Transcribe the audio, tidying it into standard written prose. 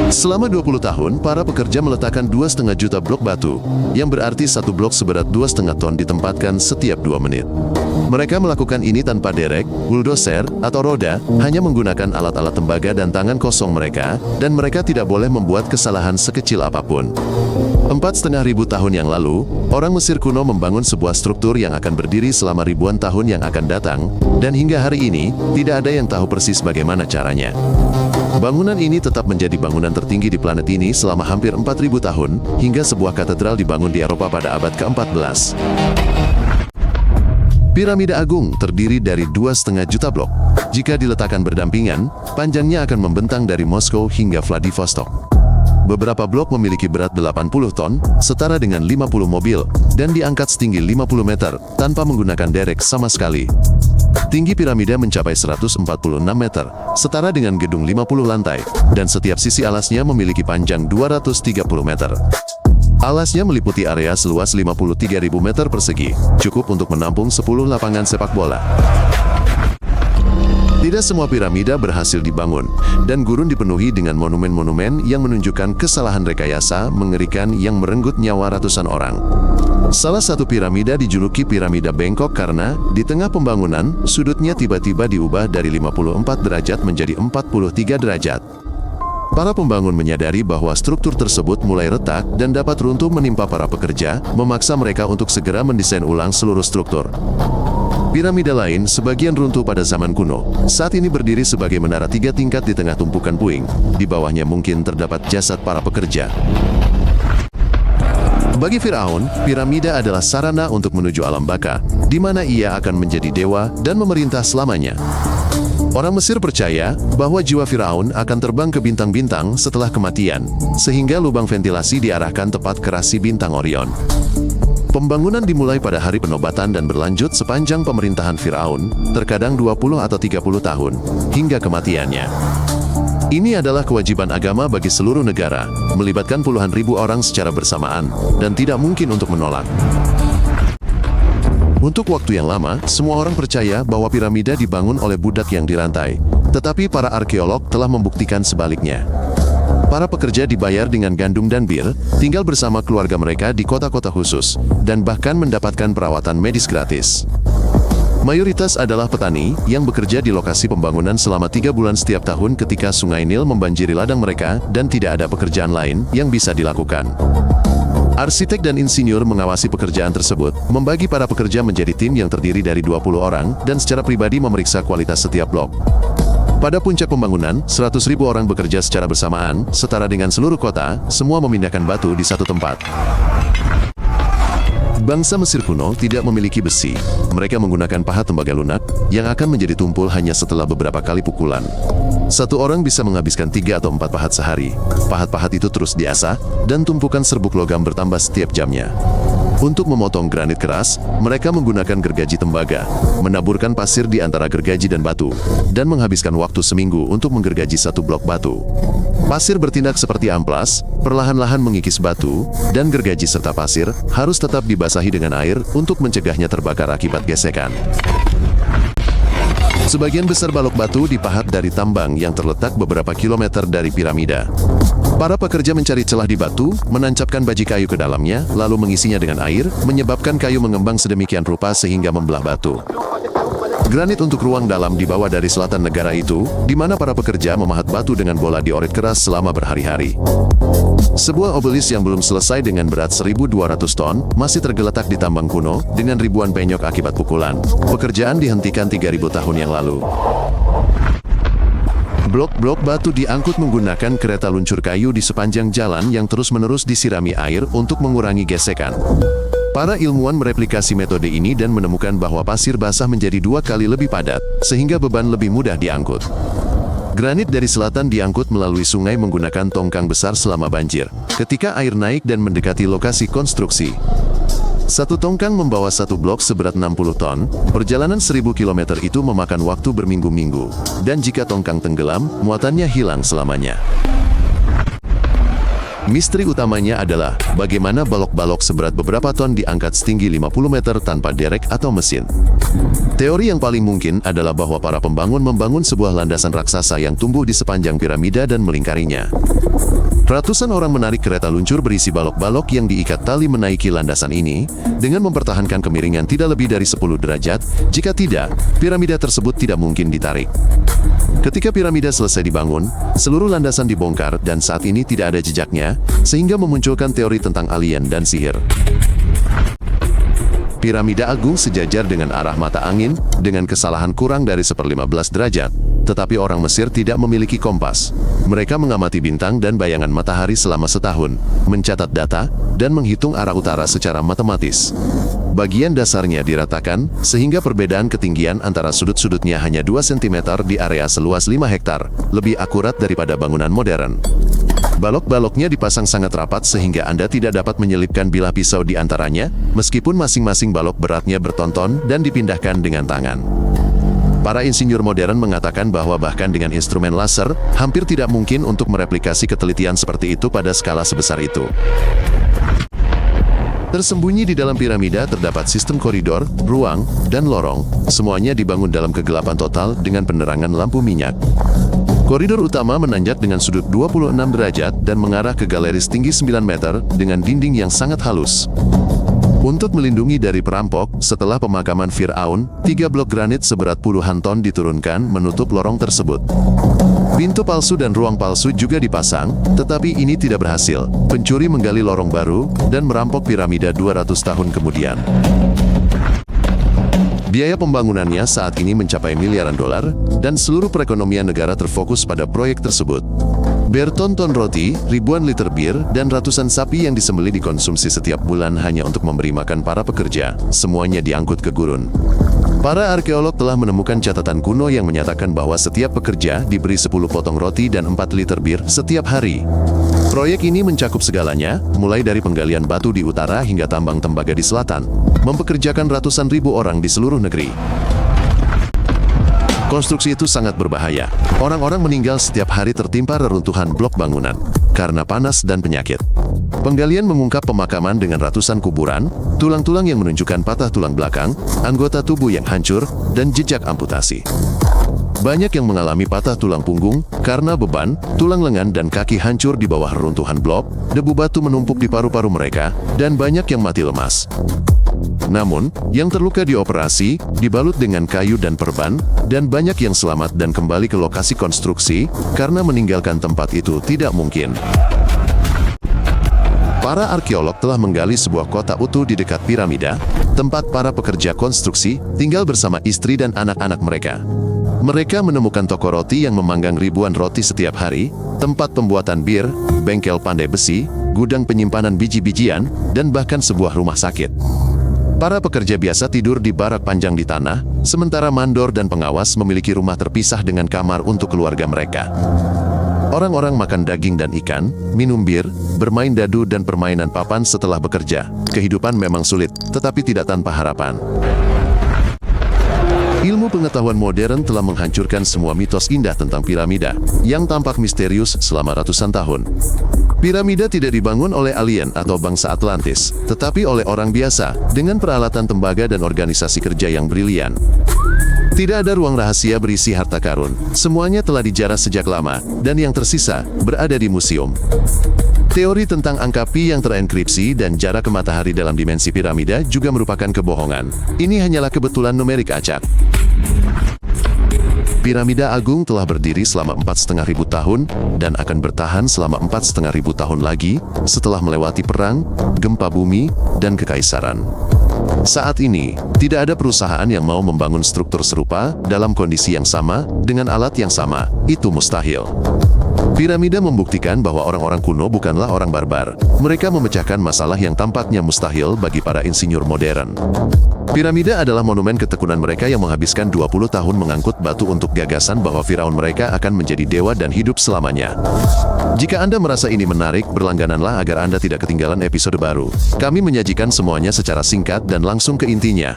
Selama 20 tahun, para pekerja meletakkan 2,5 juta blok batu, yang berarti satu blok seberat 2,5 ton ditempatkan setiap 2 menit. Mereka melakukan ini tanpa derek, bulldozer, atau roda, hanya menggunakan alat-alat tembaga dan tangan kosong mereka, dan mereka tidak boleh membuat kesalahan sekecil apapun. 4.500 tahun yang lalu, orang Mesir kuno membangun sebuah struktur yang akan berdiri selama ribuan tahun yang akan datang, dan hingga hari ini, tidak ada yang tahu persis bagaimana caranya. Bangunan ini tetap menjadi bangunan tertinggi di planet ini selama hampir 4.000 tahun, hingga sebuah katedral dibangun di Eropa pada abad ke-14. Piramida Agung terdiri dari 2,5 juta blok. Jika diletakkan berdampingan, panjangnya akan membentang dari Moskow hingga Vladivostok. Beberapa blok memiliki berat 80 ton, setara dengan 50 mobil, dan diangkat setinggi 50 meter, tanpa menggunakan derek sama sekali. Tinggi piramida mencapai 146 meter, setara dengan gedung 50 lantai, dan setiap sisi alasnya memiliki panjang 230 meter. Alasnya meliputi area seluas 53.000 meter persegi, cukup untuk menampung 10 lapangan sepak bola. Tidak semua piramida berhasil dibangun, dan gurun dipenuhi dengan monumen-monumen yang menunjukkan kesalahan rekayasa mengerikan yang merenggut nyawa ratusan orang. Salah satu piramida dijuluki piramida bengkok karena, di tengah pembangunan, sudutnya tiba-tiba diubah dari 54 derajat menjadi 43 derajat. Para pembangun menyadari bahwa struktur tersebut mulai retak dan dapat runtuh menimpa para pekerja, memaksa mereka untuk segera mendesain ulang seluruh struktur. Piramida lain, sebagian runtuh pada zaman kuno, saat ini berdiri sebagai menara 3 tingkat di tengah tumpukan puing. Di bawahnya mungkin terdapat jasad para pekerja. Bagi Firaun, piramida adalah sarana untuk menuju alam baka, di mana ia akan menjadi dewa dan memerintah selamanya. Orang Mesir percaya bahwa jiwa Firaun akan terbang ke bintang-bintang setelah kematian, sehingga lubang ventilasi diarahkan tepat ke rasi bintang Orion. Pembangunan dimulai pada hari penobatan dan berlanjut sepanjang pemerintahan Firaun, terkadang 20 atau 30 tahun, hingga kematiannya. Ini adalah kewajiban agama bagi seluruh negara, melibatkan puluhan ribu orang secara bersamaan, dan tidak mungkin untuk menolak. Untuk waktu yang lama, semua orang percaya bahwa piramida dibangun oleh budak yang dirantai. Tetapi para arkeolog telah membuktikan sebaliknya. Para pekerja dibayar dengan gandum dan bir, tinggal bersama keluarga mereka di kota-kota khusus, dan bahkan mendapatkan perawatan medis gratis. Mayoritas adalah petani yang bekerja di lokasi pembangunan selama 3 bulan setiap tahun ketika Sungai Nil membanjiri ladang mereka dan tidak ada pekerjaan lain yang bisa dilakukan. Arsitek dan insinyur mengawasi pekerjaan tersebut, membagi para pekerja menjadi tim yang terdiri dari 20 orang, dan secara pribadi memeriksa kualitas setiap blok. Pada puncak pembangunan, 100.000 orang bekerja secara bersamaan, setara dengan seluruh kota, semua memindahkan batu di satu tempat. Bangsa Mesir kuno tidak memiliki besi. Mereka menggunakan pahat tembaga lunak, yang akan menjadi tumpul hanya setelah beberapa kali pukulan. Satu orang bisa menghabiskan 3 atau 4 pahat sehari. Pahat-pahat itu terus diasah, dan tumpukan serbuk logam bertambah setiap jamnya. Untuk memotong granit keras, mereka menggunakan gergaji tembaga, menaburkan pasir di antara gergaji dan batu, dan menghabiskan waktu seminggu untuk menggergaji satu blok batu. Pasir bertindak seperti amplas, perlahan-lahan mengikis batu, dan gergaji serta pasir harus tetap dibasahi dengan air untuk mencegahnya terbakar akibat gesekan. Sebagian besar balok batu dipahat dari tambang yang terletak beberapa kilometer dari piramida. Para pekerja mencari celah di batu, menancapkan baji kayu ke dalamnya, lalu mengisinya dengan air, menyebabkan kayu mengembang sedemikian rupa sehingga membelah batu. Granit untuk ruang dalam dibawa dari selatan negara itu, di mana para pekerja memahat batu dengan bola dioret keras selama berhari-hari. Sebuah obelis yang belum selesai dengan berat 1.200 ton, masih tergeletak di tambang kuno, dengan ribuan penyok akibat pukulan. Pekerjaan dihentikan 3.000 tahun yang lalu. Blok-blok batu diangkut menggunakan kereta luncur kayu di sepanjang jalan yang terus-menerus disirami air untuk mengurangi gesekan. Para ilmuwan mereplikasi metode ini dan menemukan bahwa pasir basah menjadi 2 kali lebih padat, sehingga beban lebih mudah diangkut. Granit dari selatan diangkut melalui sungai menggunakan tongkang besar selama banjir, ketika air naik dan mendekati lokasi konstruksi. Satu tongkang membawa satu blok seberat 60 ton, perjalanan 1.000 km itu memakan waktu berminggu-minggu, dan jika tongkang tenggelam, muatannya hilang selamanya. Misteri utamanya adalah bagaimana balok-balok seberat beberapa ton diangkat setinggi 50 meter tanpa derek atau mesin. Teori yang paling mungkin adalah bahwa para pembangun membangun sebuah landasan raksasa yang tumbuh di sepanjang piramida dan melingkarinya. Ratusan orang menarik kereta luncur berisi balok-balok yang diikat tali menaiki landasan ini, dengan mempertahankan kemiringan tidak lebih dari 10 derajat, jika tidak, piramida tersebut tidak mungkin ditarik. Ketika piramida selesai dibangun, seluruh landasan dibongkar dan saat ini tidak ada jejaknya, sehingga memunculkan teori tentang alien dan sihir. Piramida Agung sejajar dengan arah mata angin, dengan kesalahan kurang dari 1/15 derajat, tetapi orang Mesir tidak memiliki kompas. Mereka mengamati bintang dan bayangan matahari selama setahun, mencatat data, dan menghitung arah utara secara matematis. Bagian dasarnya diratakan, sehingga perbedaan ketinggian antara sudut-sudutnya hanya 2 cm di area seluas 5 hektar, lebih akurat daripada bangunan modern. Balok-baloknya dipasang sangat rapat sehingga Anda tidak dapat menyelipkan bilah pisau di antaranya, meskipun masing-masing balok beratnya bertonton dan dipindahkan dengan tangan. Para insinyur modern mengatakan bahwa bahkan dengan instrumen laser, hampir tidak mungkin untuk mereplikasi ketelitian seperti itu pada skala sebesar itu. Tersembunyi di dalam piramida terdapat sistem koridor, ruang, dan lorong, semuanya dibangun dalam kegelapan total dengan penerangan lampu minyak. Koridor utama menanjak dengan sudut 26 derajat dan mengarah ke galeri setinggi 9 meter dengan dinding yang sangat halus. Untuk melindungi dari perampok, setelah pemakaman Fir'aun, 3 blok granit seberat puluhan ton diturunkan menutup lorong tersebut. Pintu palsu dan ruang palsu juga dipasang, tetapi ini tidak berhasil. Pencuri menggali lorong baru dan merampok piramida 200 tahun kemudian. Biaya pembangunannya saat ini mencapai miliaran dolar, dan seluruh perekonomian negara terfokus pada proyek tersebut. Berton-ton roti, ribuan liter bir, dan ratusan sapi yang disembelih dikonsumsi setiap bulan hanya untuk memberi makan para pekerja, semuanya diangkut ke gurun. Para arkeolog telah menemukan catatan kuno yang menyatakan bahwa setiap pekerja diberi 10 potong roti dan 4 liter bir setiap hari. Proyek ini mencakup segalanya, mulai dari penggalian batu di utara hingga tambang tembaga di selatan, mempekerjakan ratusan ribu orang di seluruh negeri. Konstruksi itu sangat berbahaya. Orang-orang meninggal setiap hari tertimpa reruntuhan blok bangunan, karena panas dan penyakit. Penggalian mengungkap pemakaman dengan ratusan kuburan, tulang-tulang yang menunjukkan patah tulang belakang, anggota tubuh yang hancur, dan jejak amputasi. Banyak yang mengalami patah tulang punggung, karena beban, tulang lengan dan kaki hancur di bawah reruntuhan blok, debu batu menumpuk di paru-paru mereka, dan banyak yang mati lemas. Namun, yang terluka dioperasi, dibalut dengan kayu dan perban, dan banyak yang selamat dan kembali ke lokasi konstruksi, karena meninggalkan tempat itu tidak mungkin. Para arkeolog telah menggali sebuah kota utuh di dekat piramida, tempat para pekerja konstruksi tinggal bersama istri dan anak-anak mereka. Mereka menemukan toko roti yang memanggang ribuan roti setiap hari, tempat pembuatan bir, bengkel pandai besi, gudang penyimpanan biji-bijian, dan bahkan sebuah rumah sakit. Para pekerja biasa tidur di barak panjang di tanah, sementara mandor dan pengawas memiliki rumah terpisah dengan kamar untuk keluarga mereka. Orang-orang makan daging dan ikan, minum bir, bermain dadu dan permainan papan setelah bekerja. Kehidupan memang sulit, tetapi tidak tanpa harapan. Ilmu pengetahuan modern telah menghancurkan semua mitos indah tentang piramida, yang tampak misterius selama ratusan tahun. Piramida tidak dibangun oleh alien atau bangsa Atlantis, tetapi oleh orang biasa, dengan peralatan tembaga dan organisasi kerja yang brilian. Tidak ada ruang rahasia berisi harta karun, semuanya telah dijarah sejak lama, dan yang tersisa, berada di museum. Teori tentang angka pi yang terenkripsi dan jarak ke matahari dalam dimensi piramida juga merupakan kebohongan. Ini hanyalah kebetulan numerik acak. Piramida Agung telah berdiri selama 4.500 tahun dan akan bertahan selama 4.500 tahun lagi setelah melewati perang, gempa bumi, dan kekaisaran. Saat ini, tidak ada perusahaan yang mau membangun struktur serupa dalam kondisi yang sama dengan alat yang sama. Itu mustahil. Piramida membuktikan bahwa orang-orang kuno bukanlah orang barbar. Mereka memecahkan masalah yang tampaknya mustahil bagi para insinyur modern. Piramida adalah monumen ketekunan mereka yang menghabiskan 20 tahun mengangkut batu untuk gagasan bahwa Firaun mereka akan menjadi dewa dan hidup selamanya. Jika Anda merasa ini menarik, berlanggananlah agar Anda tidak ketinggalan episode baru. Kami menyajikan semuanya secara singkat dan langsung ke intinya.